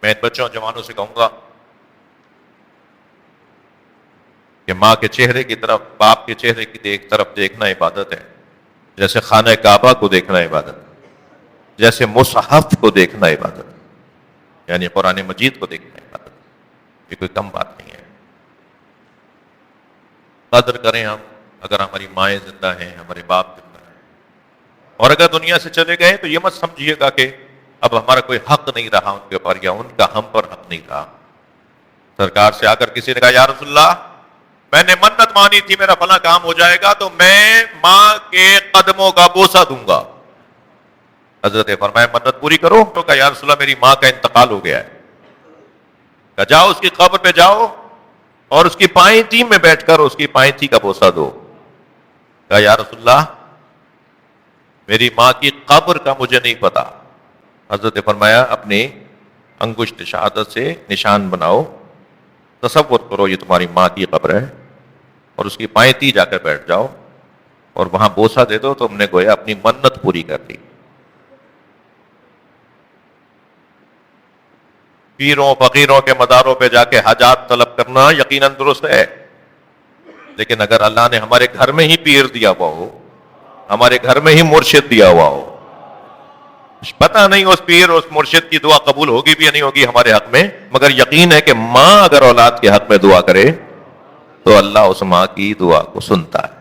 میں ان بچوں جوانوں سے کہوں گا کہ ماں کے چہرے کی طرف، باپ کے چہرے کی طرف دیکھنا عبادت ہے، جیسے خانہ کعبہ کو دیکھنا عبادت ہے، جیسے مصحف کو دیکھنا عبادت ہے، یعنی قرآن مجید کو دیکھنا عبادت ہے۔ یہ کوئی کم بات نہیں ہے۔ قدر کریں ہم، اگر ہماری مائیں زندہ ہیں، ہمارے باپ زندہ ہیں، اور اگر دنیا سے چلے گئے تو یہ مت سمجھیے گا کہ اب ہمارا کوئی حق نہیں رہا ان کے اوپر، یا ان کا ہم پر حق نہیں رہا۔ سرکار سے آ کر کسی نے کہا یا رسول اللہ میں نے منت مانی تھی میرا فلاں کام ہو جائے گا تو میں ماں کے قدموں کا بوسہ دوں گا۔ حضرت فرمایا منت پوری کرو۔ تو کہا یا رسول اللہ میری ماں کا انتقال ہو گیا ہے۔ کہا جاؤ اس کی قبر پہ جاؤ اور اس کی پائیں میں بیٹھ کر اس کی پائیں کا بوسہ دو۔ کہا یا رسول اللہ میری ماں کی قبر کا مجھے نہیں پتا۔ حضرت فرمایا اپنی انگشت شہادت سے نشان بناؤ، تصور کرو یہ تمہاری ماں کی قبر ہے، اور اس کی پائیں جا کر بیٹھ جاؤ اور وہاں بوسہ دے دو، تم نے گویا اپنی منت پوری کر دی۔ پیروں فقیروں کے مزاروں پہ جا کے حاجات طلب کرنا یقیناً درست ہے، لیکن اگر اللہ نے ہمارے گھر میں ہی پیر دیا ہوا ہو، ہمارے گھر میں ہی مرشد دیا ہوا ہو، پتہ نہیں اس پیر اس مرشد کی دعا قبول ہوگی بھی یا نہیں ہوگی ہمارے حق میں، مگر یقین ہے کہ ماں اگر اولاد کے حق میں دعا کرے تو اللہ اس ماں کی دعا کو سنتا ہے۔